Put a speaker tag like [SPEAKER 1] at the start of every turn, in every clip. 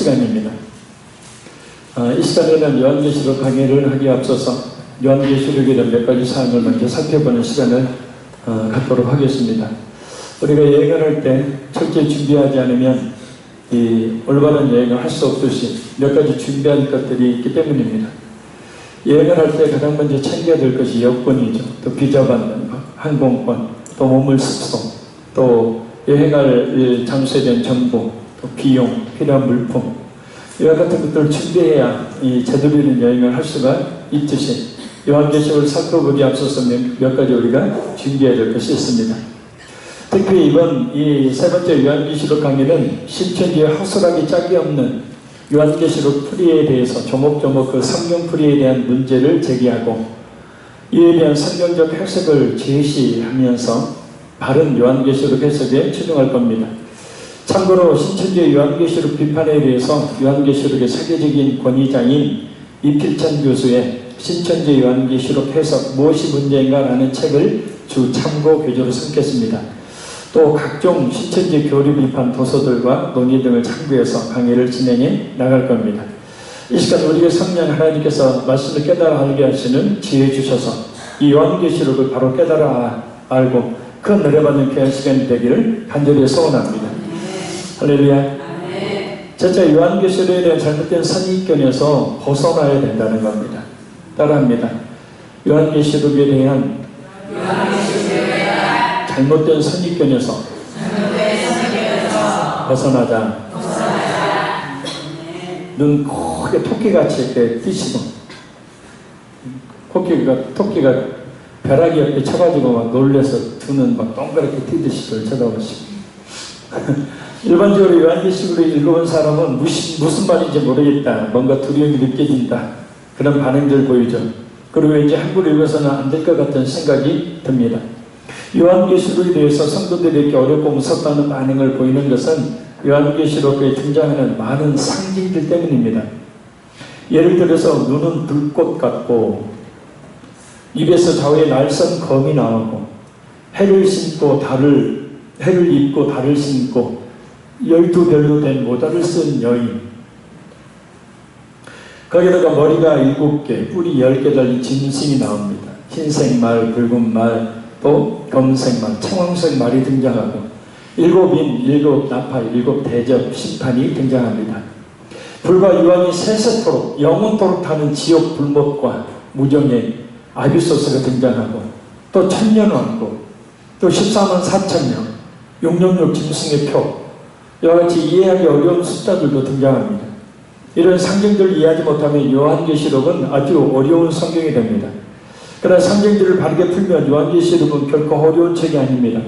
[SPEAKER 1] 시간입니다. 이 시간에는 요한계시록 강의를 하기에 앞서서 요한계시록에 대한 몇 가지 사항을 먼저 살펴보는 시간을 갖도록 하겠습니다. 우리가 여행을 할 때 철저히 준비하지 않으면 이 올바른 여행을 할 수 없듯이 몇 가지 준비할 것들이 있기 때문입니다. 여행을 할 때 가장 먼저 챙겨야 될 것이 여권이죠. 또 비자 받는 것, 항공권, 또 머물 숙소, 또 여행할 장소에 대한 정보, 또 비용, 필요한 물품, 이와 같은 것들을 준비해야 이 제대로 있는 여행을 할 수가 있듯이 요한계시록을 살펴보기에 앞서서 몇 가지 우리가 준비해야 될 것이 있습니다. 특히 이번 이 세 번째 요한계시록 강의는 신천지의 허술하기 짝이 없는 요한계시록 풀이에 대해서 조목조목 그 성경 풀이에 대한 문제를 제기하고 이에 대한 성경적 해석을 제시하면서 바른 요한계시록 해석에 치중할 겁니다. 참고로 신천지의 요한계시록 비판에 대해서 요한계시록의 세계적인 권위자인 이필찬 교수의 신천지 요한계시록 해석 무엇이 문제인가 라는 책을 주 참고 교재로 삼겠습니다. 또 각종 신천지 교리 비판 도서들과 논의 등을 참고해서 강의를 진행해 나갈 겁니다. 이 시간 우리의 성령 하나님께서 말씀을 깨달아 알게 하시는 지혜 주셔서 이 요한계시록을 바로 깨달아 알고 큰 은혜받는 귀한 시간이 되기를 간절히 소원합니다. 할렐루야. 첫째, 요한계시록에 대한 잘못된 선입견에서 벗어나야 된다는 겁니다. 따라합니다. 요한계시록에 대한 잘못된 선입견에서 벗어나자. 눈 크게 토끼같이 이렇게 뜨시고, 토끼가 벼락이 옆에 쳐가지고 막 놀래서 두 눈 막 동그랗게 뜨듯이 그걸 쳐다보시고. 일반적으로 요한계시록을 읽어본 사람은 무슨 말인지 모르겠다, 뭔가 두려움이 느껴진다, 그런 반응들을 보이죠. 그리고 왠지 함부로 읽어서는 안 될 것 같은 생각이 듭니다. 요한계시록에 대해서 성도들에게 어렵고 무섭다는 반응을 보이는 것은 요한계시록에 등장하는 많은 상징들 때문입니다. 예를 들어서 눈은 불꽃 같고 입에서 좌우에 날선 검이 나오고 해를 입고 달을 신고 12별로 된 모자를 쓴 여인, 거기다가 머리가 7개, 뿔이 10개 달린 짐승이 나옵니다. 흰색 말, 붉은 말, 또 검은색 말, 청황색 말이 등장하고 7인, 7나팔, 7대접 심판이 등장합니다. 불과 유황이 세세토록 영원토록 타는 지옥 불못과 무정의 아비소스가 등장하고 또 천년왕국, 또 14만 4천명, 666 짐승의 표, 이와 같이 이해하기 어려운 숫자들도 등장합니다. 이런 상징들을 이해하지 못하면 요한계시록은 아주 어려운 성경이 됩니다. 그러나 상징들을 바르게 풀면 요한계시록은 결코 어려운 책이 아닙니다.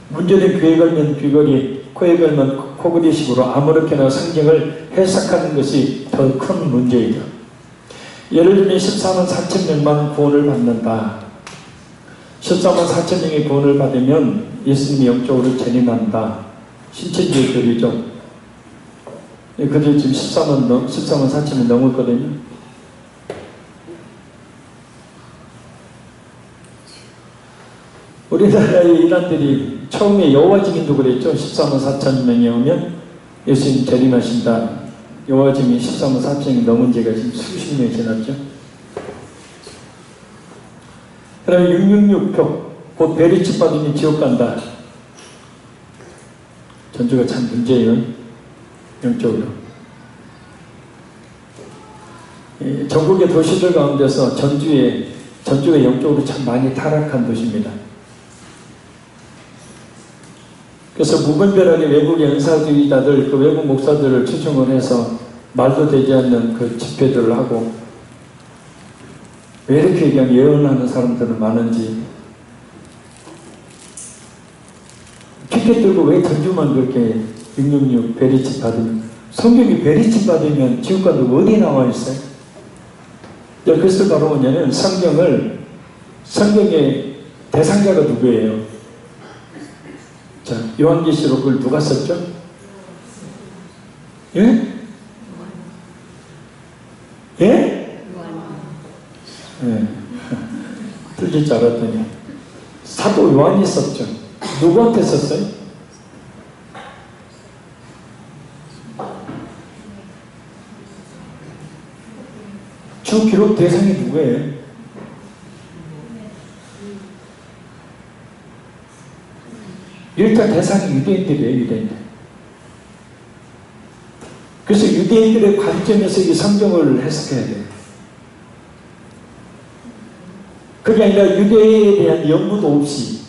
[SPEAKER 1] 문제는 귀에 걸면 귀걸이, 코에 걸면 코걸이식으로 아무렇게나 상징을 해석하는 것이 더 큰 문제이죠. 예를 들면 14만 4천 명만 구원을 받는다. 14만 4천 명이 구원을 받으면 예수님이 영적으로 재림한다. 신천지의 교리죠. 그들 지금 14만 4천이 넘었거든요. 우리나라의 이란들이 처음에 여호와 증인도 그랬죠. 14만 4천 명이 오면 예수님 재림하신다. 여호와 증인 14만 4천이 넘은 지가 지금 수십 년이 지났죠. 그다음에 666표, 곧 베리치 받으면 지옥 간다. 전주가 참 문제예요. 영적으로. 전국의 도시들 가운데서 전주가 영적으로 참 많이 타락한 도시입니다. 그래서 무분별하게 외국의 은사주의자들, 그 외국 목사들을 추종을 해서 말도 되지 않는 그 집회들을 하고, 왜 이렇게 그냥 예언하는 사람들은 많은지, 피켓 들고 왜 전주만 그렇게 666 베리치 받으면, 성경이 베리치 받으면 지옥 간다고 어디에 나와 있어요? 그것을 바로 뭐냐면 성경의 대상자가 누구예요? 자, 요한계시록을 누가 썼죠? 예? 예? 예. 틀릴 줄 알았더니 사도 요한이 썼죠. 누구한테 썼어요? 주 기록 대상이 누구예요? 일단 대상이 유대인들이에요, 유대인들. 그래서 유대인들의 관점에서 이 성경을 해석해야 돼요. 그게 아니라 유대에 대한 연구도 없이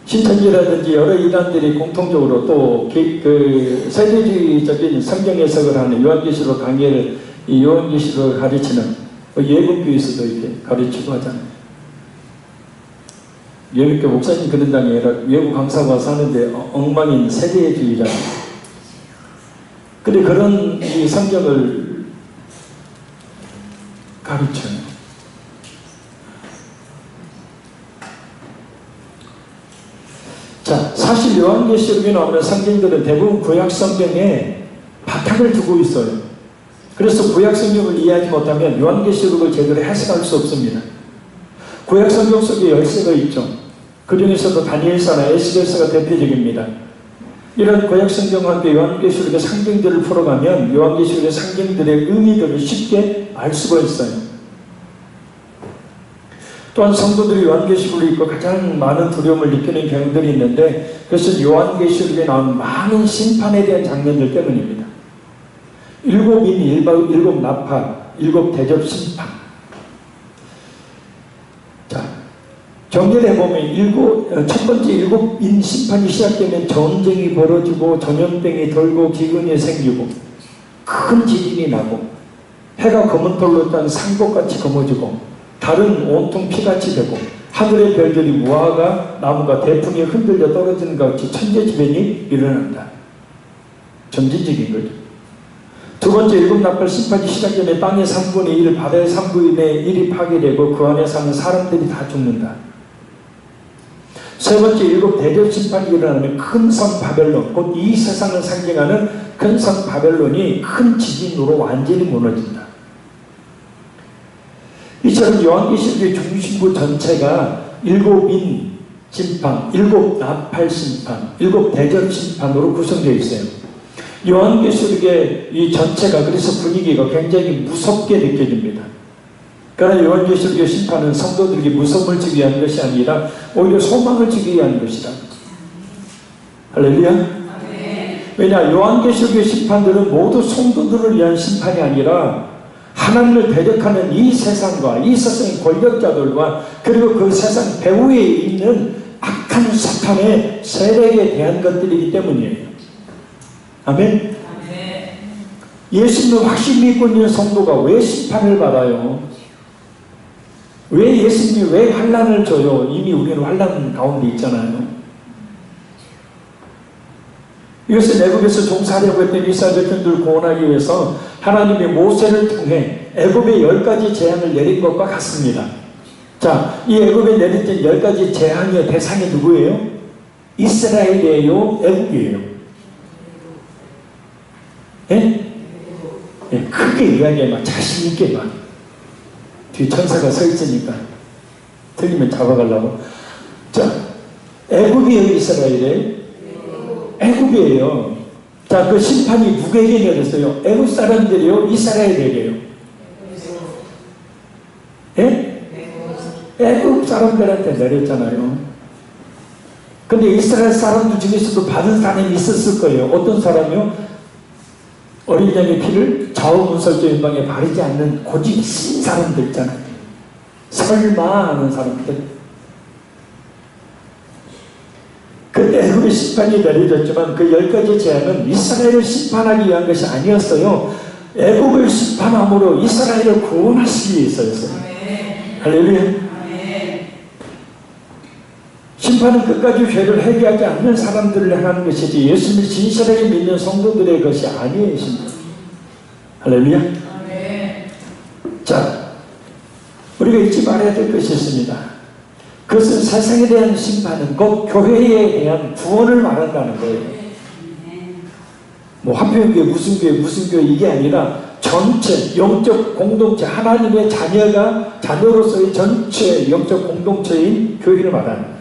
[SPEAKER 1] 신천지라든지 여러 이단들이 공통적으로 또 그 세대주의적인 성경 해석을 하는 요한계시록 강의를 이 요한계시록을 가르치는 예복교에서도 이렇게 가르치고 하잖아요. 예복교 목사님 그런 당이 아니라 외국 강사가 사는데 엉망인 세대주의잖아요. 근데 그런 이 성경을 가르쳐요. 자, 사실 요한계시록에 나오는 성경들은 대부분 구약 성경에 바탕을 두고 있어요. 그래서 구약 성경을 이해하지 못하면 요한계시록을 제대로 해석할 수 없습니다. 구약 성경 속에 열쇠가 있죠. 그 중에서도 다니엘서나 에스겔서가 대표적입니다. 이런 구약 성경과 함께 요한계시록의 상징들을 풀어가면 요한계시록의 상징들의 의미들을 쉽게 알 수가 있어요. 또한 성도들이 요한계시록을 읽고 가장 많은 두려움을 느끼는 경우들이 있는데 그것은 요한계시록에 나온 많은 심판에 대한 장면들 때문입니다. 일곱 인, 일곱 나파, 일곱 대접 심판. 자, 정렬해 보면 첫 번째 일곱 인 심판이 시작되면 전쟁이 벌어지고 전염병이 돌고 기근이 생기고 큰 지진이 나고 해가 검은 털로 딴 상복같이 검어지고 달은 온통 피같이 되고 하늘의 별들이 무화과 나무가 대풍에 흔들려 떨어지는 것 같이 천재지변이 일어난다. 점진적인 거죠. 두 번째 일곱 나팔 심판이 시작되면 땅의 3분의 1, 바다의 3분의 1이 파괴되고 그 안에 사는 사람들이 다 죽는다. 세 번째 일곱 대접 심판이 일어나면 큰 성 바벨론, 곧 이 세상을 상징하는 큰 성 바벨론이 큰 지진으로 완전히 무너진다. 이처럼 요한계시록의 중심부 전체가 일곱 인 심판, 일곱 나팔 심판, 일곱 대접 심판으로 구성되어 있어요. 요한계시록의 이 전체가 그래서 분위기가 굉장히 무섭게 느껴집니다. 그러나 요한계시록의 심판은 성도들에게 무서움을 주기 위한 것이 아니라 오히려 소망을 주기 위한 것이다. 할렐루야. 왜냐, 요한계시록의 심판들은 모두 성도들을 위한 심판이 아니라 하나님을 대적하는 이 세상과 이 세상의 권력자들과 그리고 그 세상 배후에 있는 악한 사탄의 세력에 대한 것들이기 때문이에요. 아멘? 예수님을 확실히 믿고 있는 성도가 왜 심판을 받아요? 왜 예수님이 왜 환난을 줘요? 이미 우리는 환난 가운데 있잖아요. 이것은 애굽에서 종살이하고 했던 이스라엘 백성들을 구원하기 위해서 하나님이 모세를 통해 애굽의 10가지 재앙을 내린 것과 같습니다. 자, 이 애굽에 내렸던 10가지 재앙의 대상이 누구예요? 이스라엘이에요? 애굽이에요? 예? 예, 크게 이야기해봐. 자신있게 봐. 뒤에 천사가 서 있으니까 틀리면 잡아가려고. 자, 애굽이에요? 이스라엘이에요? 애굽이에요. 자, 그 심판이 누구에게 내렸어요? 애굽 사람들이요? 이스라엘에게요? 예? 애굽 사람들한테 내렸잖아요. 근데 이스라엘 사람들 중에서도 받은 사람이 있었을 거예요. 어떤 사람이요? 어린 양의 피를 좌우문설주 연방에 바르지 않는 고집 신 사람들 있잖아요. 설마 하는 사람들. 그때 애굽의 심판이 내려졌지만 그 10가지 재앙은 이스라엘을 심판하기 위한 것이 아니었어요. 애굽을 심판함으로 이스라엘을 구원하시기 위해서였어요. 할렐루야. 심판은 끝까지 죄를 회개하지 않는 사람들을 향하는 것이지 예수님을 진실하게 믿는 성도들의 것이 아니에요. 심판. 할렐루야. 자, 우리가 잊지 말아야 될 것이 있습니다. 그것은 세상에 대한 심판은 곧 교회에 대한 구원을 말한다는 거예요. 뭐 한편교회 무슨 교회 이게 아니라 전체 영적 공동체 하나님의 자녀로서의 전체 영적 공동체인 교회를 말하는 거예요.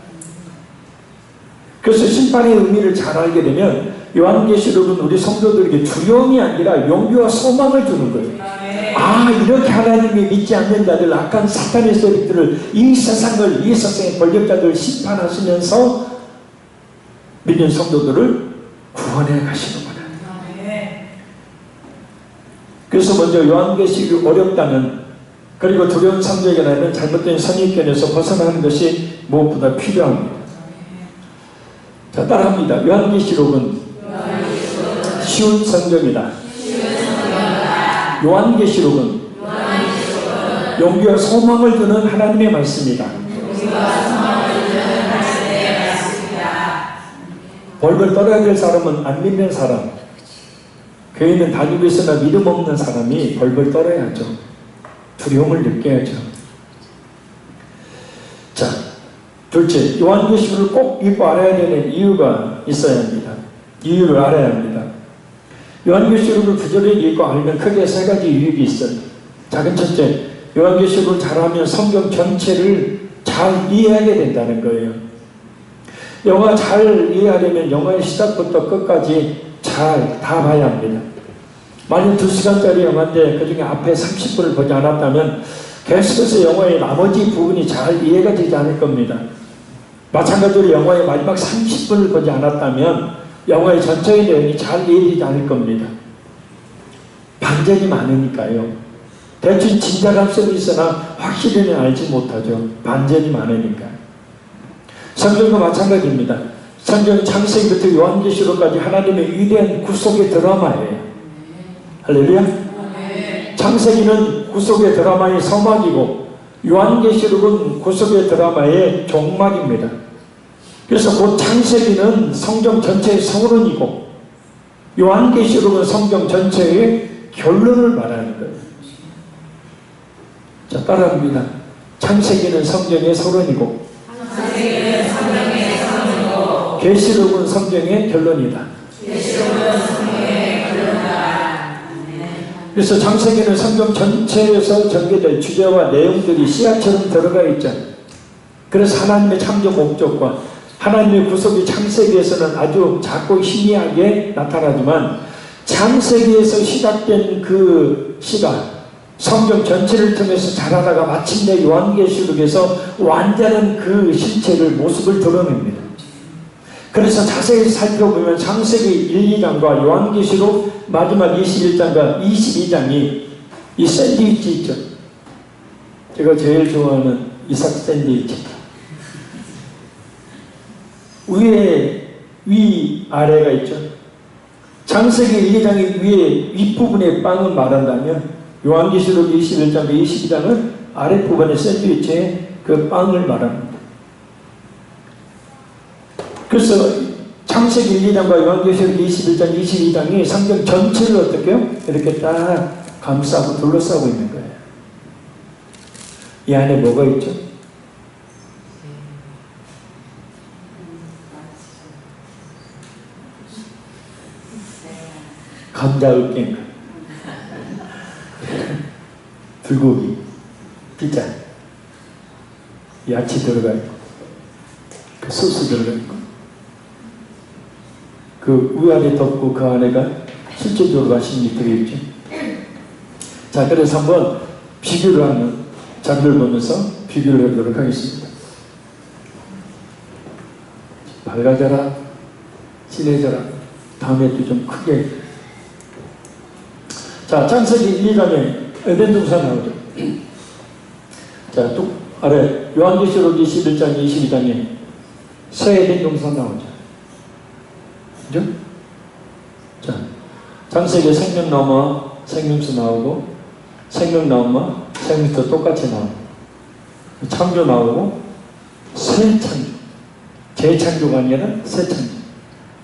[SPEAKER 1] 그래서 심판의 의미를 잘 알게 되면 요한계시록은 우리 성도들에게 두려움이 아니라 용기와 소망을 주는 거예요. 아, 이렇게 하나님이 믿지 않는 자들, 악한 사탄의 세력들을, 이 세상의 권력자들을 심판하시면서 믿는 성도들을 구원해 가시는구나. 그래서 먼저 요한계시록이 어렵다는, 그리고 두려운 성적이라는 잘못된 선입견에서 벗어나는 것이 무엇보다 필요합니다. 자, 따라합니다. 요한계시록은 쉬운 성경이다. 요한계시록은 용기와 소망을 주는 하나님의 말씀이다. 벌벌 떨어야 될 사람은 안 믿는 사람, 교회는 다니고 있으나 믿음 없는 사람이 벌벌 떨어야죠. 두려움을 느껴야죠. 자, 둘째, 요한계시록을 꼭 읽고 알아야 되는 이유가 있어야 합니다. 이유를 알아야 합니다. 요한계시록을 부지런히 읽고 알면 크게 세 가지 유익이 있어요. 작은 첫째, 요한계시록을 잘하면 성경 전체를 잘 이해하게 된다는 거예요. 영화 잘 이해하려면 영화의 시작부터 끝까지 잘 다 봐야 합니다. 만약 2시간짜리 영화인데 그 중에 앞에 30분을 보지 않았다면 계속해서 영화의 나머지 부분이 잘 이해가 되지 않을 겁니다. 마찬가지로 영화의 마지막 30분을 보지 않았다면 영화의 전체의 내용이 잘 이해되지 않을 겁니다. 반전이 많으니까요. 대충 짐작할 수는 있으나 확실히는 알지 못하죠. 반전이 많으니까. 성경도 마찬가지입니다. 성경 창세기부터 요한계시록까지 하나님의 위대한 구속의 드라마예요. 할렐루야. 창세기는 구속의 드라마의 서막이고 요한계시록은 구속의 드라마의 종막입니다. 그래서 곧 창세기는 성경 전체의 서론이고 요한계시록은 성경 전체의 결론을 말하는 거예요. 자, 따라합니다. 창세기는 성경의 서론이고 계시록은 성경의 결론이다. 그래서 창세기는 성경 전체에서 전개될 주제와 내용들이 씨앗처럼 들어가 있죠. 그래서 하나님의 창조 목적과 하나님의 구속이 창세기에서는 아주 작고 희미하게 나타나지만 창세기에서 시작된 그 시간, 성경 전체를 통해서 자라다가 마침내 요한계시록에서 완전한 그 실체를, 모습을 드러냅니다. 그래서 자세히 살펴보면 창세기 1, 2장과 요한계시록 마지막 21장과 22장이 이 샌드위치 있죠. 제가 제일 좋아하는 이삭 샌드위치. 위, 아래가 있죠. 창세기 1, 2장의 위에 윗부분의 빵을 말한다면 요한계시록 21장과 22장은 아랫부분의 샌드위치에 그 빵을 말합니다. 그래서 창세기 1, 2장과 요한계시록 21장, 22장이 성경 전체를 어떻게 해요? 이렇게 딱 감싸고 둘러싸고 있는 거예요. 이 안에 뭐가 있죠? 감자 으깬 거, 불고기, 피자, 야채 들어가 있고, 그 소스 들어가 있고, 그 위아래 덮고 그 안에가 실제적으로 맛있는 게 들어있죠. 자, 그래서 한번 비교를 하는 자료를 보면서 비교를 해보도록 하겠습니다. 밝아져라, 진해져라. 다음에 또 좀 크게. 자, 창세기 1, 2장에 에덴 동산 나오죠. 자, 또 아래 요한계시록 21장, 22장에 새 에덴 동산 나오죠. 그죠? 자, 창세기에 생명 나오면 생명수 나오고, 생명 나오면 생명수 똑같이 나오고, 창조 나오고, 새 창조, 재창조가 아니라 새 창조,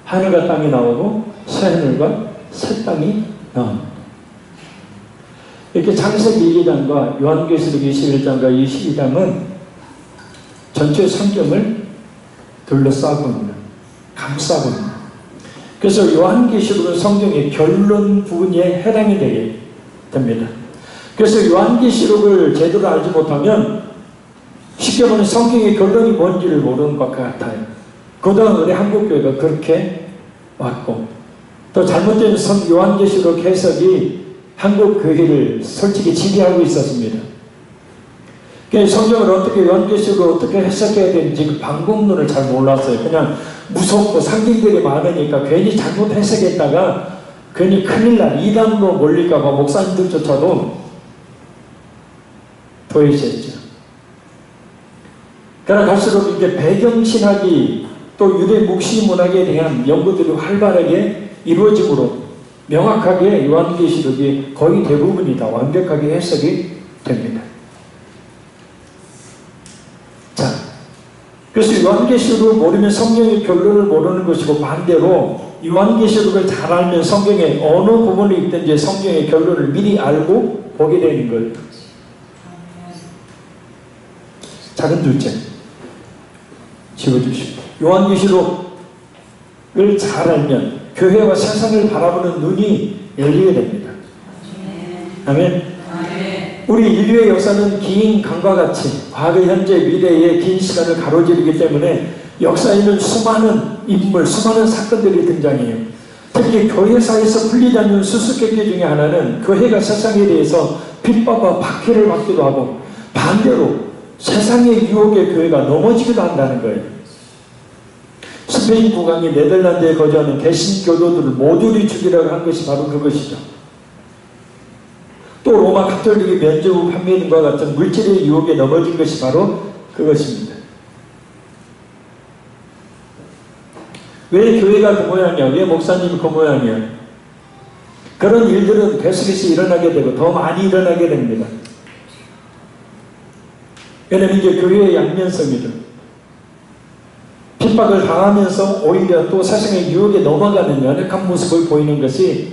[SPEAKER 1] 하늘과 땅이 나오고 새 하늘과 새 땅이 나옵니다. 이렇게 창세기 1장과 요한계시록 21장과 22장은 전체 성경을 둘러싸고 있는, 감싸고 있는. 그래서 요한계시록은 성경의 결론 부분에 해당이 되게 됩니다. 그래서 요한계시록을 제대로 알지 못하면 쉽게 보면 성경의 결론이 뭔지를 모르는 것 같아요. 그동안 우리 한국교회가 그렇게 왔고, 또 잘못된 요한계시록 해석이 한국 교회를 솔직히 지배하고 있었습니다. 성경을 어떻게 요한계시록을 어떻게 해석해야 되는지 그 방법론을 잘 몰랐어요. 그냥 무섭고 상징들이 많으니까 괜히 잘못 해석했다가 괜히 큰일 날 이단으로 몰릴까봐 목사님들조차도 도외시했죠. 그러나 갈수록 이제 배경신학이 또 유대 묵시 문학에 대한 연구들이 활발하게 이루어지므로 명확하게 요한계시록이 거의 대부분이 다 완벽하게 해석이 됩니다. 자, 그래서 요한계시록을 모르면 성경의 결론을 모르는 것이고, 반대로 요한계시록을 잘 알면 성경의 어느 부분에 있든지 성경의 결론을 미리 알고 보게 되는 거예요. 작은 둘째 지워주십시오. 요한계시록을 잘 알면 교회와 세상을 바라보는 눈이 열리게 됩니다. 아멘. 우리 인류의 역사는 긴 강과 같이 과거, 현재, 미래의 긴 시간을 가로지르기 때문에 역사에는 수많은 인물, 수많은 사건들이 등장해요. 특히 교회사에서 풀리지 않는 수수께끼 중에 하나는 교회가 세상에 대해서 핍박과 박해를 받기도 하고, 반대로 세상의 유혹에 교회가 넘어지기도 한다는 거예요. 스페인 국왕이 네덜란드에 거주하는 개신교도들을 모조리 죽이라고 한 것이 바로 그것이죠. 또 로마 가톨릭이 면죄부 판매인과 같은 물질의 유혹에 넘어진 것이 바로 그것입니다. 왜 교회가 그 모양이야? 왜 목사님이 그 모양이야? 그런 일들은 계속해서 일어나게 되고 더 많이 일어나게 됩니다. 왜냐하면 이게 교회의 양면성이죠. 핍박을 당하면서 오히려 또 세상의 유혹에 넘어가는 연약한 모습을 보이는 것이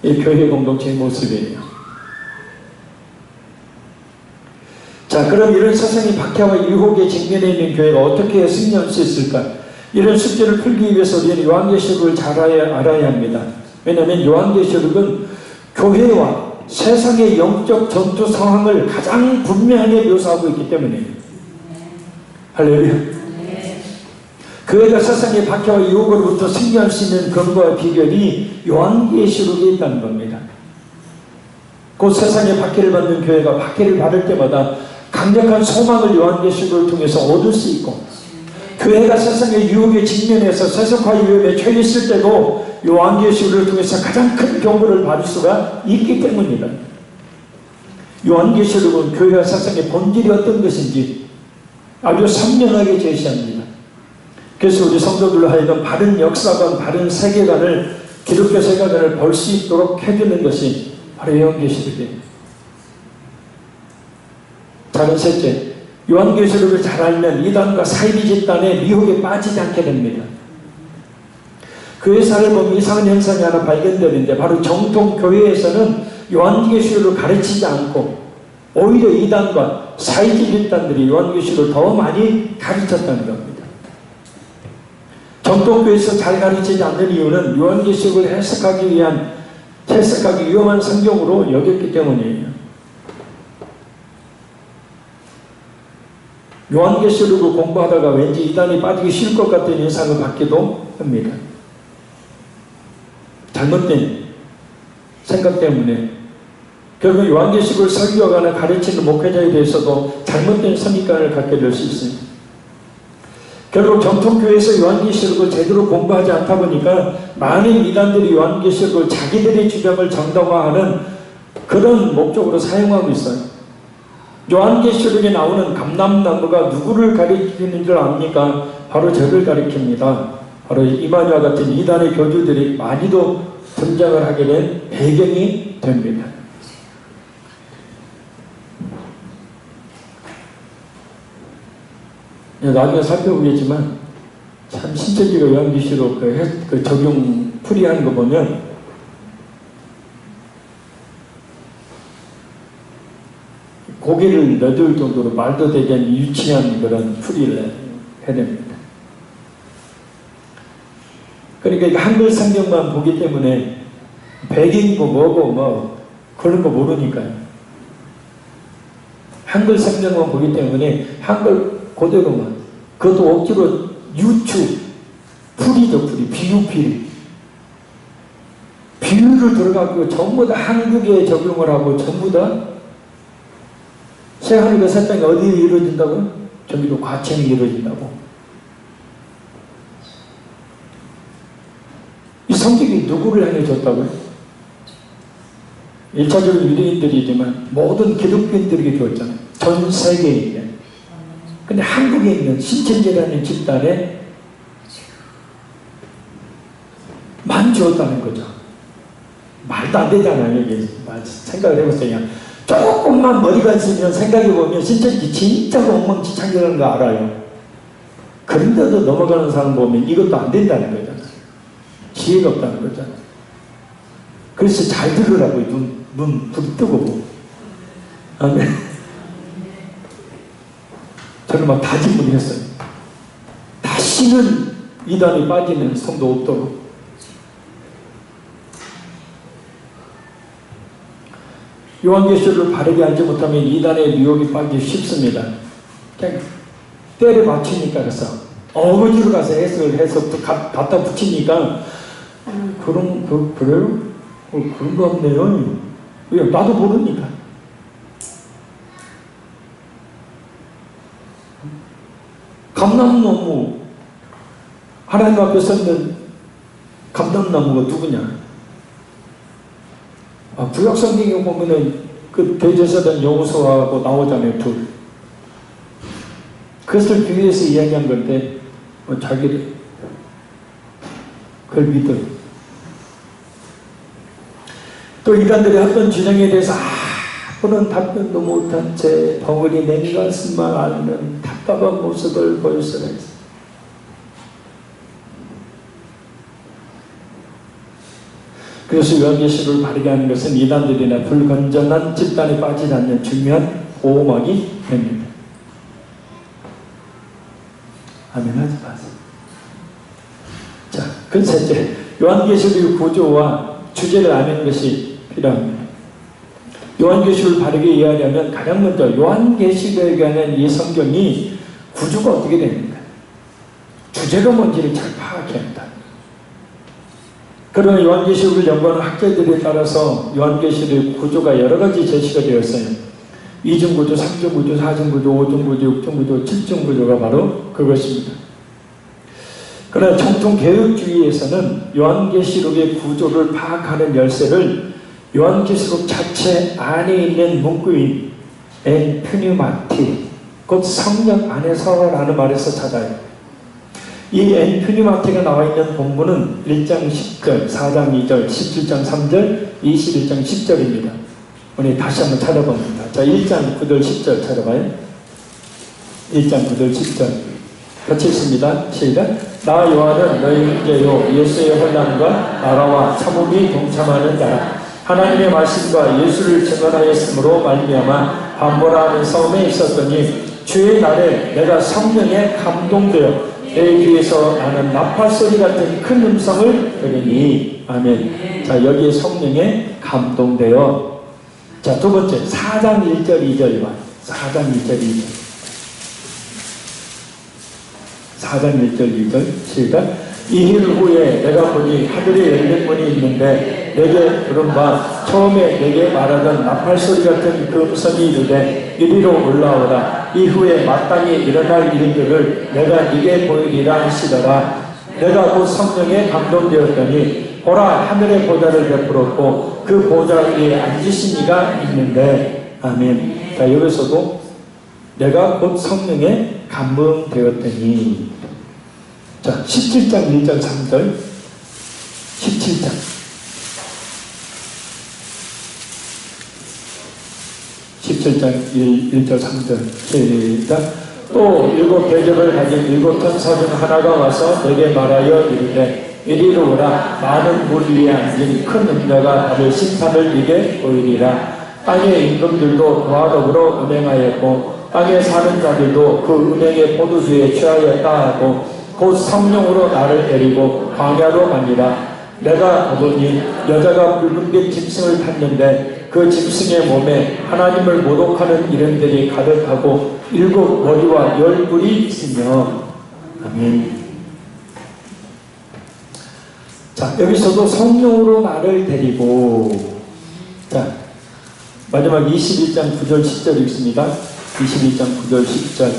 [SPEAKER 1] 이 교회 공동체의 모습이에요. 자, 그럼 이런 세상의 박해와 유혹에 직면해 있는 교회가 어떻게 승리할 수 있을까? 이런 숙제를 풀기 위해서 우리는 요한계시록을 잘 알아야 합니다. 왜냐하면 요한계시록은 교회와 세상의 영적 전투 상황을 가장 분명하게 묘사하고 있기 때문이에요. 할렐루야. 교회가 세상의 박해와 유혹으로부터 승리할 수 있는 근거와 비결이 요한계시록에 있다는 겁니다. 곧 세상의 박해를 받는 교회가 박해를 받을 때마다 강력한 소망을 요한계시록을 통해서 얻을 수 있고, 교회가 세상의 유혹에 직면해서 세속화 위험에 처했을 때도 요한계시록을 통해서 가장 큰 경고를 받을 수가 있기 때문입니다. 요한계시록은 교회와 세상의 본질이 어떤 것인지 아주 선명하게 제시합니다. 그래서 우리 성도들로 하여금 바른 역사관, 바른 세계관을, 기독교 세계관을 볼 수 있도록 해주는 것이 바로 요한계시록입니다. 다른 셋째, 요한계시록을 잘 알면 이단과 사이비 집단의 미혹에 빠지지 않게 됩니다. 교회사를 보면 이상한 현상이 하나 발견되는데, 바로 정통 교회에서는 요한계시록을 가르치지 않고 오히려 이단과 사이비 집단들이 요한계시록을 더 많이 가르쳤다는 겁니다. 정통교회에서 잘 가르치지 않는 이유는 요한계시록을 해석하기 위험한 성경으로 여겼기 때문이에요. 요한계시록을 공부하다가 왠지 이단이 빠지기 싫을 것 같은 인상을 받기도 합니다. 잘못된 생각 때문에 결국 요한계시록을 설교하거나 가르치는 목회자에 대해서도 잘못된 선입관을 갖게 될 수 있습니다. 결국 정통교회에서 요한계시록을 제대로 공부하지 않다 보니까 많은 이단들이 요한계시록을 자기들의 주장을 정당화하는 그런 목적으로 사용하고 있어요. 요한계시록에 나오는 감람나무가 누구를 가리키는 줄 압니까? 바로 저를 가리킵니다. 바로 이만희와 같은 이단의 교주들이 많이도 등장을 하게 된 배경이 됩니다. 나중에 살펴보겠지만 참 신천지가 요한계시록 그 적용 풀이하는 거 보면 고개를 너들 정도로 말도 되지 않는 유치한 그런 풀이를 해야 됩니다. 그러니까 한글 성경만 보기 때문에 백인고 뭐고 뭐 그런 거 모르니까요. 한글 성경만 보기 때문에 한글 그대로만, 그것도 억지로 유추, 풀이죠, 풀이, 비유필. 인류를 들어가고 전부 다 한국에 적용을 하고 전부 다 새하늘과 새 땅이 어디에 이루어진다고요? 저기도 과천이 이루어진다고. 이 성경이 누구를 향해 줬다고요? 1차적으로 유대인들이지만 모든 기독교인들에게 주었잖아요. 전 세계에 있는. 근데 한국에 있는 신천지라는 집단에 만 주었다는 거죠. 말도 안 되잖아요. 이게 생각을 해보세요. 조금만 머리가 있으면 생각해보면 신천지 진짜 엉망진창이라는 거 알아요. 그런데도 넘어가는 사람 보면 이것도 안 된다는 거잖아요. 지혜가 없다는 거잖아요. 그래서 잘 들으라고 눈 불 뜨고. 아멘. 저는 막 다짐을 했어요. 다시는 이단에 빠지는 성도 없도록. 요한계시록을 바르게 알지 못하면 이단의 유혹이 빠지기 쉽습니다. 그냥 때를 맞추니까 그래서 어거지로 가서 해석을 해서 갖다 붙이니까 그래요? 그런 거 없네요. 왜? 나도 모르니까. 감람나무 하나님 앞에 섰는 감람나무가 누구냐? 구약 성경에 보면은 그 대제사장 여호수아하고 나오잖아요, 둘. 그것을 비교해서 이야기한 건데, 자기를 그걸 믿어요. 또 인간들의 어떤 주장에 대해서 아무런 답변도 못한 채 벙어리 냉 가슴만 앓는 답답한 모습을 보일 수가 있어요. 그래서 요한계시록을 바르게 하는 것은 이단들이나 불건전한 집단에 빠지지 않는 중요한 보호막이 됩니다. 아멘 하지 마세요. 자, 그 셋째, 요한계시록의 구조와 주제를 아는 것이 필요합니다. 요한계시록을 바르게 이해하려면 가장 먼저 요한계시록에 관한 이 성경이 구조가 어떻게 됩니까? 주제가 뭔지를 잘 파악해야 합니다. 그러나 요한계시록을 연구하는 학자들에 따라서 요한계시록의 구조가 여러 가지 제시가 되었어요. 2중 구조, 3중 구조, 4중 구조, 5중 구조, 6중 구조, 7중 구조가 바로 그것입니다. 그러나 정통 개혁주의에서는 요한계시록의 구조를 파악하는 열쇠를 요한계시록 자체 안에 있는 문구인 엔프뉴마티, 곧 성령 안에서라는 말에서 찾아요. 이 엔프뉴마티가 나와 있는 본문은 1장 10절, 4장 2절, 17장 3절, 21장 10절입니다. 우리 다시 한번 찾아봅니다. 자, 1장 9절 10절 찾아봐요. 1장 9절 10절 같이 읽습니다. 시작. 나 요한은 너희 형제요 예수의 혼란과 나라와 참음이 동참하는 자라. 하나님의 말씀과 예수를 증언하였으므로 말미암아 반모라는 싸움에 있었더니 주의 날에 내가 성령에 감동되어 내 귀에서 나는 나팔소리 같은 큰 음성을 들으니. 아멘. 자, 여기에 성령에 감동되어. 자, 두 번째 4장 1절 2절 봐. 4장 1절 2절 4장 1절 2절 시작. 이일 후에 내가 보니 하늘에 열린 문이 있는데 내게 부른바 처음에 내게 말하던 나팔소리 같은 그 음성이 이르되 이리로 올라오라. 이후에 마땅히 일어날 일들을 내가 네게 보이리라 하시더라. 내가 곧 성령에 감동되었더니 보라 하늘의 보좌를 베풀었고 그 보좌 위에 앉으신 이가 있는데. 아멘. 자, 여기서도 내가 곧 성령에 감동되었더니. 자, 17장 1절 3절 17장 17장 1절 3절 시작. 또 일곱 대접을 가진 일곱 천사 중 하나가 와서 내게 말하여 이르되 이리로 오라. 많은 물 위에 앉은 큰 음녀가 다들 심판을 네게 보이리라. 땅의 임금들도 그와 더불어 음행하였고 땅에 사는 자들도 그 음행의 포도주에 취하였다 하고 곧 성령으로 나를 데리고 광야로 가니라. 내가 보더니 여자가 붉은빛 짐승을 탔는데 그 짐승의 몸에 하나님을 모독하는 이름들이 가득하고 일곱 머리와 열 뿔이 있으며. 아멘. 자, 자, 여기서도 성령으로 나를 데리고, 자, 마지막 21장 9절 10절 읽습니다. 21장 9절 10절.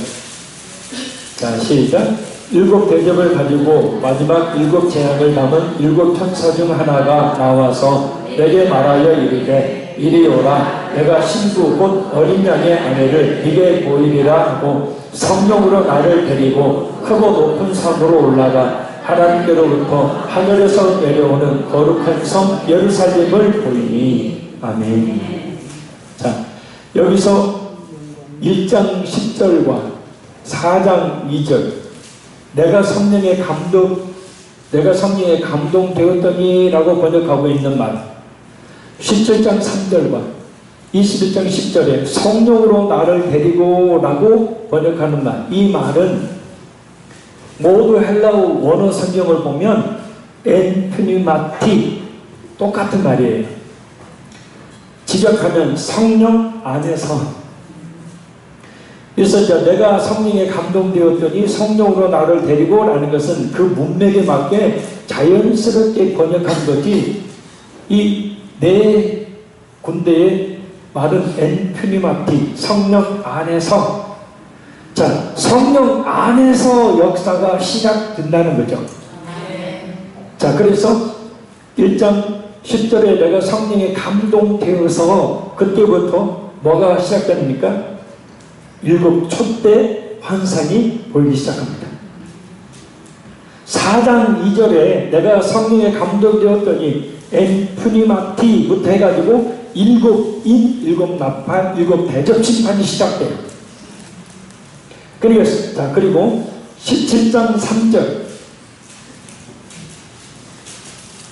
[SPEAKER 1] 자, 시작. 7 대접을 가지고 마지막 7 재앙을 담은 7 천사 중 하나가 나와서 내게 말하여 이르되 이리 오라. 내가 신부 곧 어린 양의 아내를 네게 보이리라 하고 성령으로 나를 데리고 크고 높은 산으로 올라가 하나님께로부터 하늘에서 내려오는 거룩한 성 예루살렘을 보이니. 아멘. 자, 여기서 1장 10절과 4장 2절 내가 성령에 감동되었더니 라고 번역하고 있는 말, 17장 3절과 21장 10절에 성령으로 나를 데리고 라고 번역하는 말, 이 말은 모두 헬라어 원어 성경을 보면 엔프니마티 똑같은 말이에요. 직역하면 성령 안에서. 그래서 내가 성령에 감동되었더니 성령으로 나를 데리고 라는 것은 그 문맥에 맞게 자연스럽게 번역한 거지, 이 네 군데의 말은 엔프니마티, 성령 안에서. 자, 성령 안에서 역사가 시작된다는 거죠. 자, 그래서 1장 10절에 내가 성령에 감동되어서 그때부터 뭐가 시작됩니까? 7 촛대 환상이 보이기 시작합니다. 4장 2절에 내가 성령에 감동되었더니 엔프니마티부터 해가지고 7인, 7나팔, 7 대접 심판이 시작돼요. 그리고 17장 3절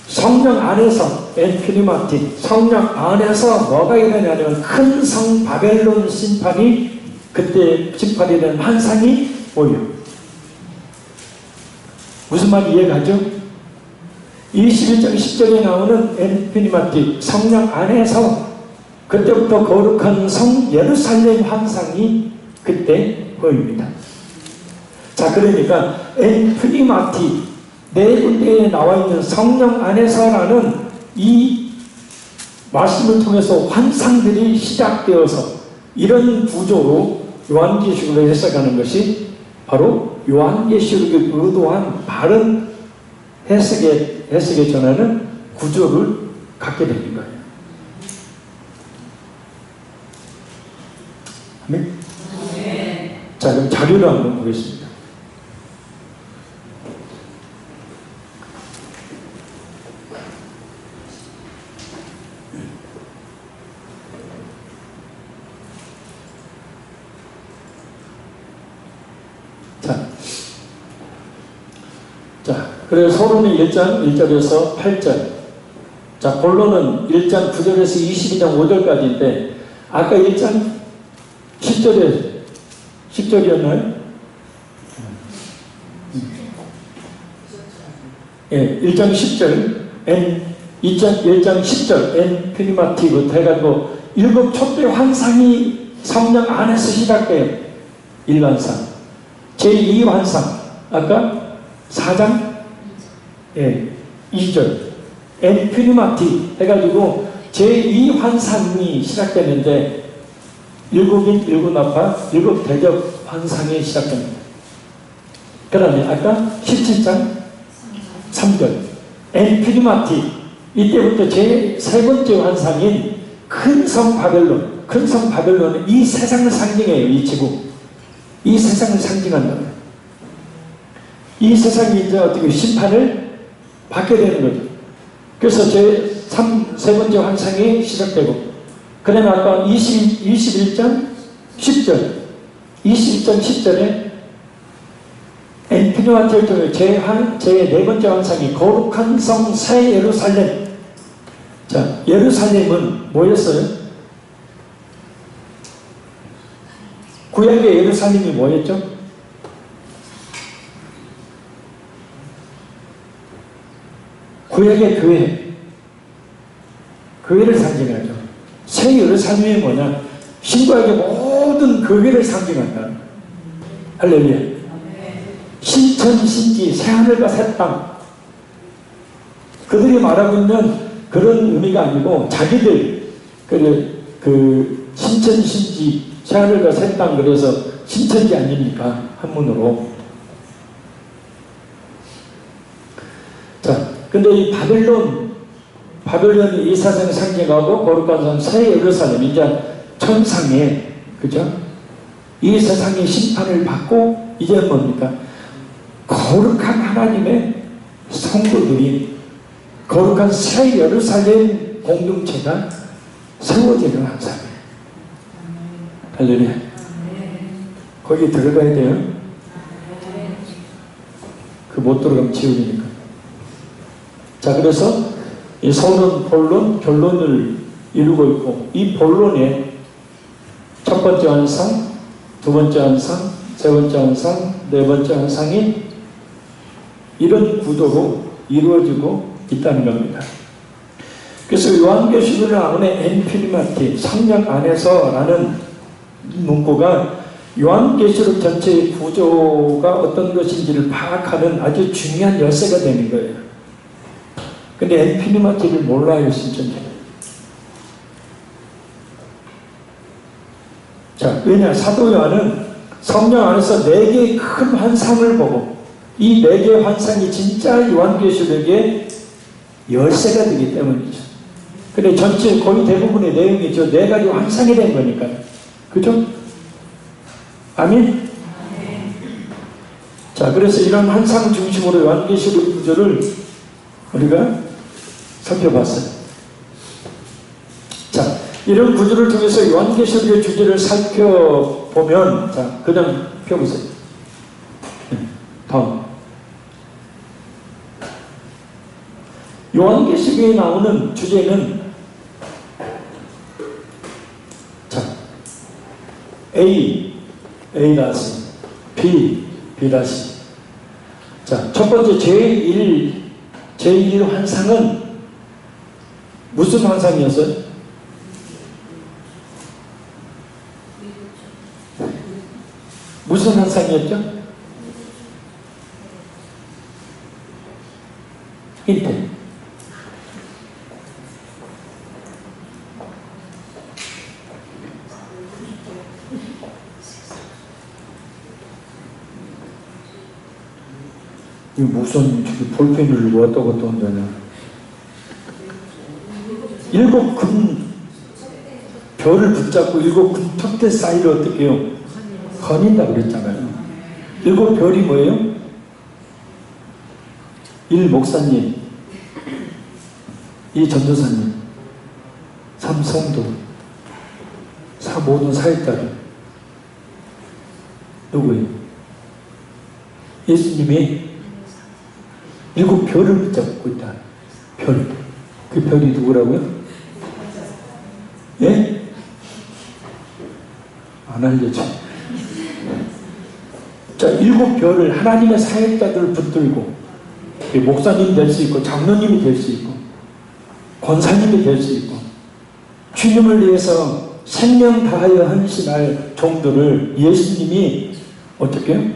[SPEAKER 1] 성령 안에서 엔프니마티, 성령 안에서 뭐가 일어나냐면 큰 성 바벨론 심판이, 그때 심판이 된 환상이 보여요. 무슨 말이 이해가죠? 21장 10절에 나오는 엔프니마티, 성령 안에서 그때부터 거룩한 성 예루살렘 환상이 그때 보입니다. 자, 그러니까 엔프니마티, 네 군데에 나와 있는 성령 안에서라는 이 말씀을 통해서 환상들이 시작되어서 이런 구조로 요한계시록을 해석하는 것이 바로 요한계시록이 의도한 바른 해석에 전하는 구조를 갖게 되는 거예요. 아멘? 자, 그럼 자료를 한번 보겠습니다. 자, 그래서 서론은 1장 1절에서 8절. 자, 본론은 1장 9절에서 22장 5절까지인데, 아까 1장 10절이었나요? 예, 1장 10절, 1장 10절, 엔프니마티부터 해가지고 7 촛대 환상이 성령 안에서 시작돼요. 1환상. 제2환상. 아까 4장 2절 엔프니마티 해가지고 제2환상이 시작되는데 7인 7나팔 7 대접 환상이 시작됩니다. 그 다음에 아까 17장 3절 엔프니마티, 이때부터 제3번째 환상인 큰 성 바벨론. 큰 성 바벨론은 이 세상을 상징해요. 이 지구, 이 세상을 상징한다. 이 세상이 이제 어떻게 심판을 받게 되는 거죠. 그래서 세 번째 환상이 시작되고, 그 다음에 아까 21장 10절, 21장 10절에 엔프니마티를 통해 제 4번째 환상이 거룩한 성 새 예루살렘. 자, 예루살렘은 뭐였어요? 구약의 예루살렘이 뭐였죠? 구약의 교회를 상징하죠. 새 예루살렘이 뭐냐? 신구약의 모든 교회를 상징한다. 할렐루야. 신천 신지, 새하늘과 새 땅. 그들이 말하고 있는 그런 의미가 아니고 자기들 그 신천신지 새하늘과 새 땅 그래서 신천지 아닙니까? 한문으로. 자, 근데 이 바벨론이 이 사상을 상징하고 거룩한 산 새 예루살렘, 이제 천상에, 그죠? 이 세상의 심판을 받고 이제 뭡니까? 거룩한 하나님의 성도들이 거룩한 새 예루살렘 공동체가 세워지는 항상이에요. 할렐루야. 거기 들어가야 돼요. 그 못 들어가면 지옥이니까. 자, 그래서 이 서론, 본론, 결론을 이루고 있고, 이 본론에 첫 번째 환상, 두 번째 환상, 세 번째 환상, 네 번째 환상이 이런 구도로 이루어지고 있다는 겁니다. 그래서 요한계시록에 나오는 엔피리마티, 성령 안에서라는 문구가 요한계시록 전체의 구조가 어떤 것인지를 파악하는 아주 중요한 열쇠가 되는 거예요. 근데 엔피리마티를 몰라요, 진짜. 자, 왜냐? 사도 요한은 성령 안에서 4개의 큰 환상을 보고 이 4개의 환상이 진짜 요한계시록의 열쇠가 되기 때문이죠. 근데 전체 거의 대부분의 내용이 저 4가지 환상이 된 거니까. 그죠? 아멘? 자, 그래서 이런 환상 중심으로 요한계시록 구조를 우리가 살펴봤어요. 자, 이런 구조를 통해서 요한계시록의 주제를 살펴보면, 자, 그냥 펴보세요. 다음. 요한계시록에 나오는 주제는, 자, A 다시, B 다시. 자, 첫 번째 제1 환상은 무슨 환상이었어요? 무슨 환상이었죠? 힌트. 이 무슨 볼펜을 들고 왔다 갔다 한다냐. 7 금 별을 붙잡고 7 금 턱대 사이를 어떻게 해요? 거닌다 그랬잖아요. 7 별이 뭐예요? 1 목사님, 2 전도사님, 3 성도, 4 모든 사역자들. 누구예요? 예수님이 7 별을 붙잡고 있다. 별. 그 별이 누구라고요? 예? 안 알려줘. 자, 7 별을 하나님의 사역자들을 붙들고 목사님이 될 수 있고 장로님이 될 수 있고 권사님이 될 수 있고 주님을 위해서 생명 다하여 헌신할 종들을 예수님이 어떻게 해요?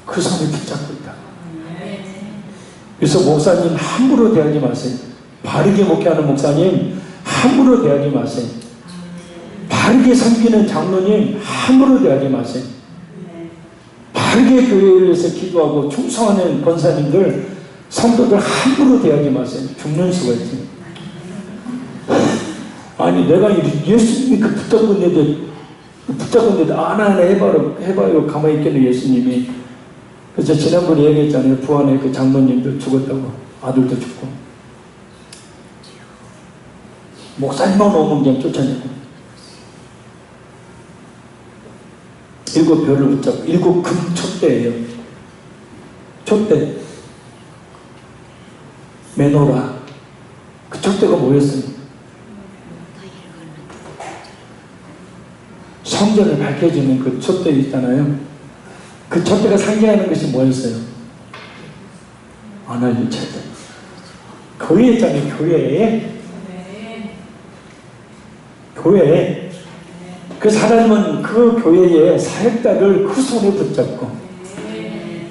[SPEAKER 1] 그 손을 붙잡고 있다. 그래서 목사님 함부로 대하지 마세요. 바르게 목회하는 목사님 함부로 대하지 마세요. 바르게 섬기는 장로님 함부로 대하지 마세요. 바르게 교회를 위해서 기도하고 충성하는 권사님들, 성도들 함부로 대하지 마세요. 죽는 수가 있어요. 아니 내가 예수님이 붙잡고 있는데 하나 해봐요 가만히 있겠네 예수님이. 그래서 지난번에 얘기했잖아요. 부안에 그 장로님도 죽었다고. 아들도 죽고. 목사님만 오면 그냥 쫓아내고. 7 별을 붙잡고 7 금 촛대예요. 촛대. 메노라. 그 촛대가 뭐였어요? 성전을 밝혀주는 그 촛대 있잖아요. 그 촛대가 상징하는 것이 뭐였어요? 하나님 촛대. 교회 있잖아요. 교회에 그 사람은 그 교회의 사역자를 그 손에 붙잡고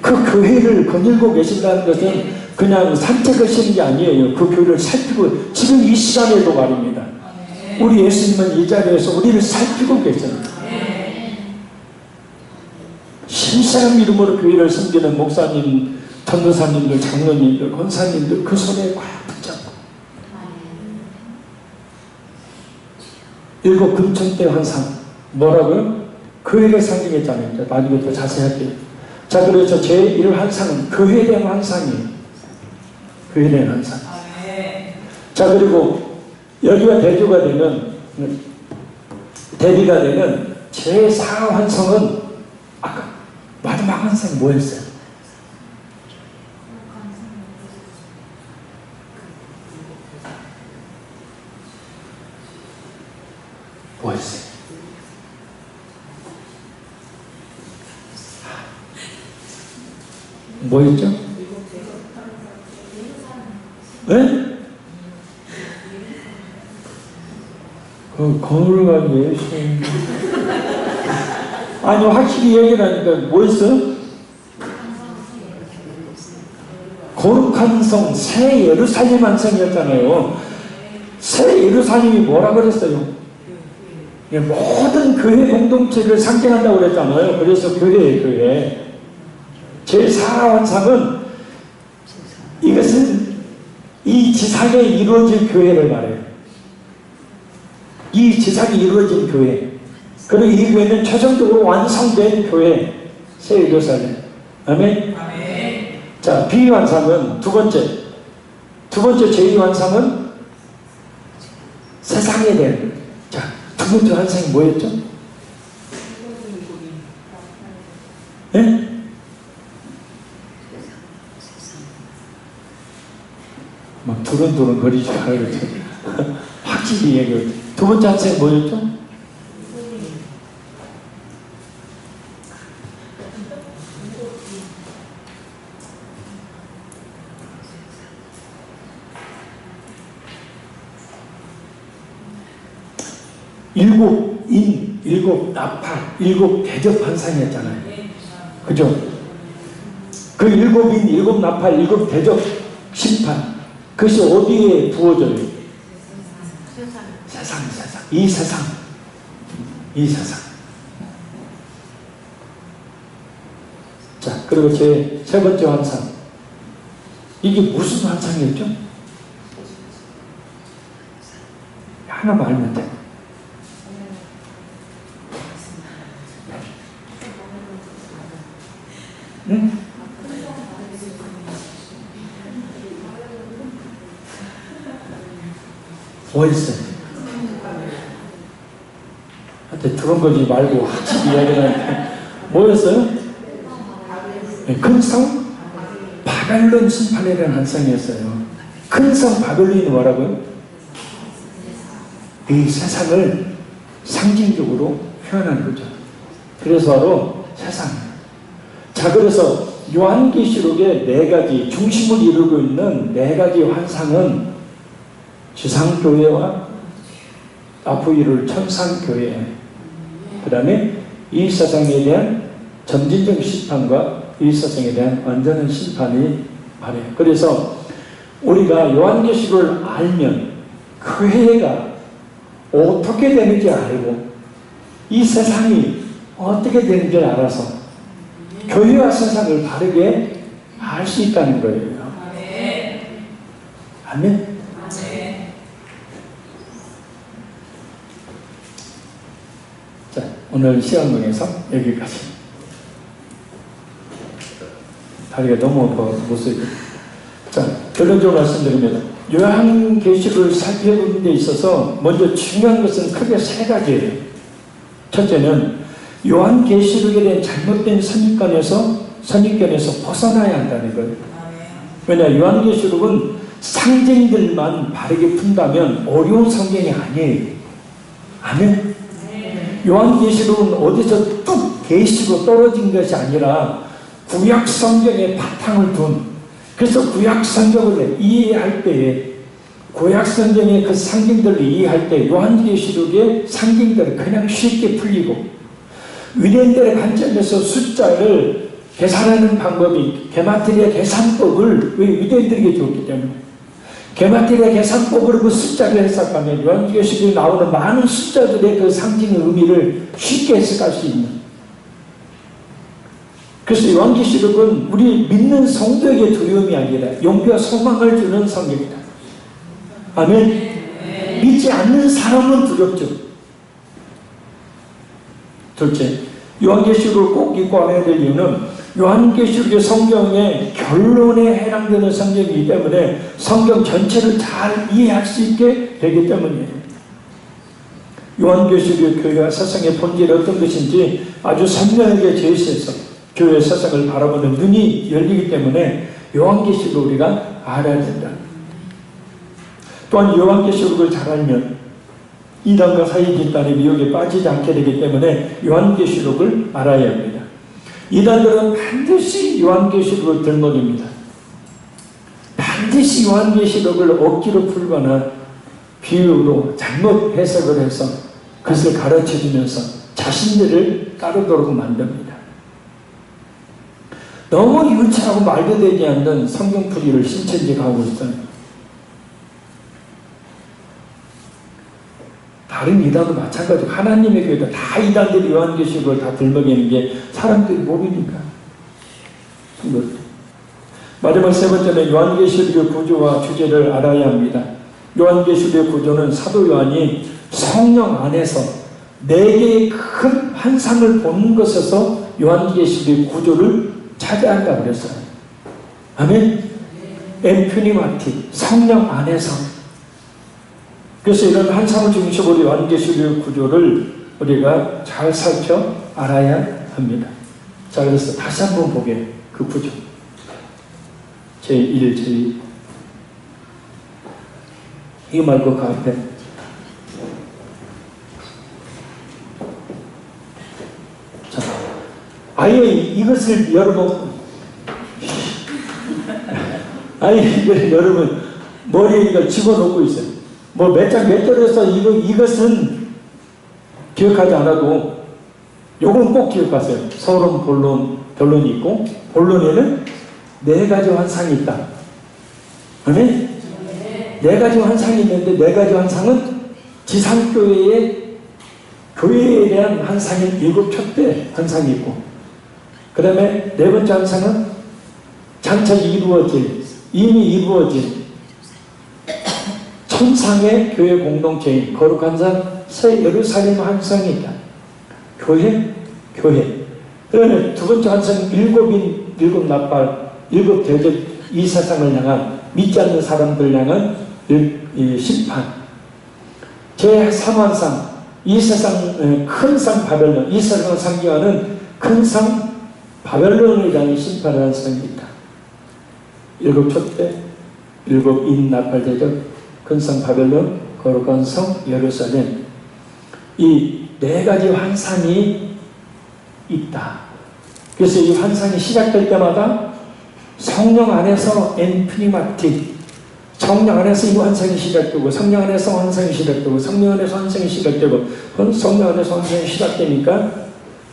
[SPEAKER 1] 그 교회를 거닐고 계신다는 것은 그냥 산책하시는 게 아니에요. 그 교회를 살피고 지금 이 시간에도 말입니다. 우리 예수님은 이 자리에서 우리를 살피고 계십니다. 신실한 믿음으로 교회를 섬기는 목사님, 전도사님들, 장로님들, 권사님들 그 손에 꽉 붙잡고 일곱 금천대 환상 뭐라고요? 교회를 상징했잖아요. 나중에 더 자세히 할게요. 자, 그래서 제1 환상은 교회에 대한 환상이에요. 교회에 대한 환상. 자, 그리고 여기가 대비가 되면 제4 환상은 아까 마지막 환상이 뭐였어요? 뭐였어요? 뭐였죠? 네? 그 거울과 예수 아니 확실히 얘기를 하니까 뭐였어요? 거룩한 성 새 예루살렘 완성이었잖아요. 새 예루살렘이 뭐라 그랬어요? 모든 교회 공동체를 상징한다고 그랬잖아요. 그래서 교회예요. 교회. 제4 환상은 이것은 이 지상에 이루어질 교회를 말해요. 이 지상에 이루어진 교회. 그리고 이 교회는 최종적으로 완성된 교회. 새 예루살렘. 아멘? 아멘. 자, 비환상은 두 번째 제2환상은 세상에 대한. 자, 두 번째 환상이 뭐였죠? 네? 막 두런두런 거리지 말고 확실히 얘기해요. 두 번째 환상이 뭐였죠? 일곱 인, 일곱 나팔, 일곱 대접 환상이었잖아요. 그죠? 그 일곱 인, 일곱 나팔, 일곱 대접 심판. 그것이 어디에 부어져요? 세상. 이 세상. 자, 그리고 제 세 번째 환상. 이게 무슨 환상이었죠? 하나만 알면 돼. 응? 뭐였어요? 한테 들은 거지 말고 확실히 이야기하는데 뭐였어요? 네, 큰 성? 바벨론 심판에 대한 환상이었어요. 큰 성 바벨론이 뭐라고요? 이 세상을 상징적으로 표현하는 거죠. 그래서 바로 세상. 자, 그래서 요한계시록의 네 가지 중심을 이루고 있는 네 가지 환상은 지상교회와 앞으로 이룰 천상교회, 그 다음에 이 세상에 대한 점진적 심판과 이 세상에 대한 완전한 심판이 말해요. 그래서 우리가 요한계시록을 알면 교회가 어떻게 되는지 알고 이 세상이 어떻게 되는지 알아서 교회와 세상을 바르게 알 수 있다는 거예요. 아멘. 자, 오늘 시간문에서 여기까지. 다리가 너무 못 쓰고. 자, 결론적으로 말씀드립니다. 요한계시록을 살펴보는 데 있어서 먼저 중요한 것은 크게 세 가지예요. 첫째는 요한계시록에 대한 잘못된 선입견에서 벗어나야 한다는 거예요. 왜냐, 요한계시록은 상징들만 바르게 푼다면 어려운 성경이 아니에요. 아멘. 요한계시록은 어디서 뚝 계시로 떨어진 것이 아니라 구약 성경에 바탕을 둔, 그래서 구약 성경을 이해할 때에 구약 성경의 그 상징들을 이해할 때 요한계시록의 상징들을 그냥 쉽게 풀리고 위대인들의 관점에서 숫자를 계산하는 방법이 게마트리아 계산법을 왜 유대인들에게 줬기 때문에 게마트리아 계산법으로 그 숫자를 해석하면 요한계시록에 나오는 많은 숫자들의 그 상징의 의미를 쉽게 해석할 수 있는, 그래서 요한계시록은 우리 믿는 성도에게 두려움이 아니라 용기와 소망을 주는 성경이다. 아멘. 믿지 않는 사람은 두렵죠. 둘째, 요한계시록을 꼭 읽고 알아야 될 이유는 요한계시록의 성경의 결론에 해당되는 성경이기 때문에 성경 전체를 잘 이해할 수 있게 되기 때문이에요. 요한계시록의 교회와 세상의 본질이 어떤 것인지 아주 선명하게 제시해서 교회 세상을 바라보는 눈이 열리기 때문에 요한계시록을 우리가 알아야 된다. 또한 요한계시록을 잘 알면 이단과 사이 집단의 미혹에 빠지지 않게 되기 때문에 요한계시록을 알아야 합니다. 이단들은 반드시 요한계시록을 들먹입니다. 반드시 요한계시록을 억지로 풀거나 비유로 잘못 해석을 해서 그것을 가르쳐주면서 자신들을 따르도록 만듭니다. 너무 유치하고 말도 되지 않는 성경풀이를 신천지가 하고 있어요. 다른 이단도 마찬가지고 하나님의 교회도 다 이단들이 요한계시록을 다 들먹이는 게 사람들이 모르니까. 마지막 세 번째는 요한계시록의 구조와 주제를 알아야 합니다. 요한계시록의 구조는 사도 요한이 성령 안에서 네 개의 큰 환상을 보는 것에서 요한계시록의 구조를 찾아야 한다고 그랬어요. 아멘? 엠퓨니마티, 성령 안에서. 그래서 이런 환상을 중심으로 요한계시록의 구조를 우리가 잘 살펴 알아야 합니다. 자, 그래서 다시 한번 보게 그 구조. 제1, 제2. 이거 말고 그 앞에. 자, 아예 이것을 여러분, 아예 이걸 여러분 머리에 이걸 집어넣고 있어요. 뭐 몇 장 몇 절에서 이것은 기억하지 않아도 요건 꼭 기억하세요. 서론, 본론, 결론이 있고 본론에는 네 가지 환상이 있다. 아멘? 네 가지 환상이 있는데 네 가지 환상은 지상교회의 교회에 대한 환상인 7촛대 환상이 있고, 그 다음에 네 번째 환상은 장차 이미 이루어진 천상의 교회 공동체인 거룩한 산 새 예루살렘 환상이 있다. 교회. 그 다음에 두 번째 환상은 일곱 나팔, 7 대적, 이 세상을 향한, 믿지 않는 사람들 향한 심판. 제3환상, 이 세상 큰 상 바벨론, 이 세상을 상징하는 큰 상 바벨론을 향한 심판을 환상이 있다. 7 촛대, 7 인나팔 대적, 큰 상 바벨론, 거룩한 성 예루살렘. 이 네 가지 환상이 있다. 그래서 이 환상이 시작될 때마다 성령 안에서 엔프니마틱, 성령 안에서 이 환상이 시작되고, 성령 안에서 환상이 시작되고, 성령 안에서 환상이 시작되고, 성령 안에서 환상이 시작되니까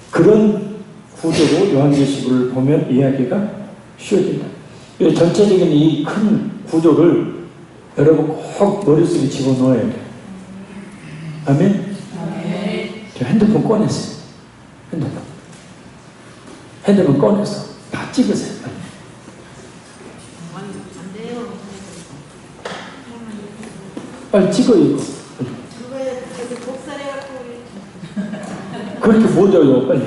[SPEAKER 1] 그런 구조로 요한계시록을 보면 이해하기가 쉬워진다. 전체적인 이 큰 구조를 여러분 꼭 머릿속에 집어넣어야 돼요. 아멘? 저 핸드폰 꺼냈어요. 핸드폰 꺼내서 다 찍으세요. 빨리 찍어요, 이거. 그렇게 못 줘요, 빨리.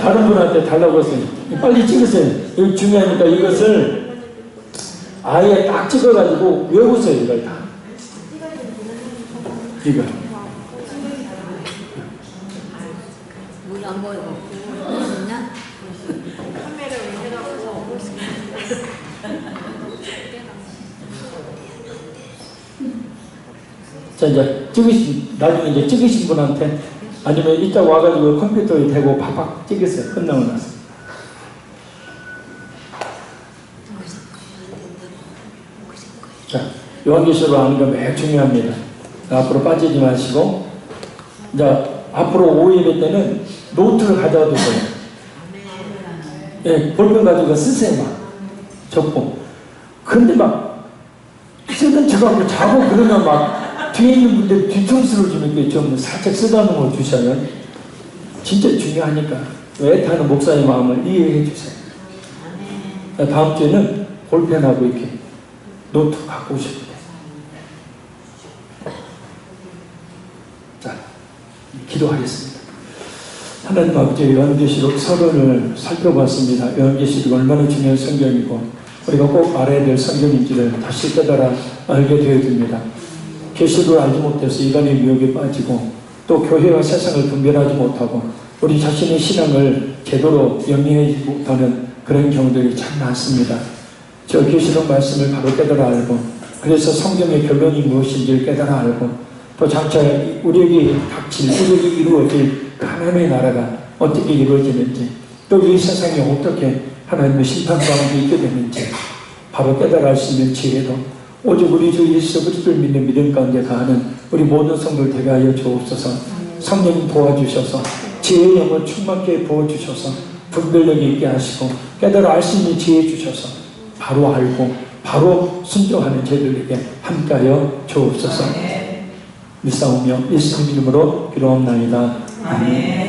[SPEAKER 1] 다른 분한테 달라고 했어요. 빨리 찍으세요. 이거 중요하니까 이것을 아예 딱 찍어가지고 외우세요, 이걸 다. 이거.
[SPEAKER 2] 우리 안 보이고. 있나? 카메라 해갖고.
[SPEAKER 1] 자, 이제 나중에 이제 찍으신 분한테 아니면 이따 와가지고 컴퓨터에 대고 팍팍 찍으세요. 끝나고 나서. 자, 요한계시록을 아는 거 매우 중요합니다. 앞으로 빠지지 마시고, 이제 앞으로 5일의 때는 노트를 가져와 두세요. 예, 볼펜 가지고 쓰세요, 막. 적고. 근데 막, 쓰던 척하고 자고 그러면 막, 뒤에 있는 분들 뒤통수를 주면 좀 살짝 쓰다듬어 주셔요. 진짜 중요하니까. 애타는 목사의 마음을 이해해 주세요. 다음 주에는 볼펜하고 이렇게 노트 갖고 오셔도 돼요. 자, 기도하겠습니다. 하나님 아버지, 요한계시록 서론을 살펴봤습니다. 요한계시록 얼마나 중요한 성경이고 우리가 꼭 알아야 될 성경인지를 다시 깨달아 알게 되어집니다. 계시록을 알지 못해서 이간의 유혹에 빠지고 또 교회와 세상을 분별하지 못하고 우리 자신의 신앙을 제대로 영위하지 못하는 그런 경우들이 참 많습니다. 저 계시록 말씀을 바로 깨달아 알고 그래서 성경의 결론이 무엇인지를 깨달아 알고 또 장차 우리에게 닥칠, 우리에게 이루어질 하나님의 나라가 어떻게 이루어지는지 또 이 세상에 어떻게 하나님의 심판 가운데 있게 되는지 바로 깨달아 알 수 있는 지혜로 오직 우리 주 예수 그리스도를 믿는 믿음 가운데 가는 우리 모든 성도를 되게 하여 주옵소서. 성령님 도와주셔서 지혜의 영을 충만케 부어주셔서 분별력 있게 하시고 깨달아 알 수 있는 지혜 주셔서 바로 알고 바로 순종하는 저희들에게 함께하여 주옵소서. 믿사오며 예수님 이름으로 기도합나이다. 아멘.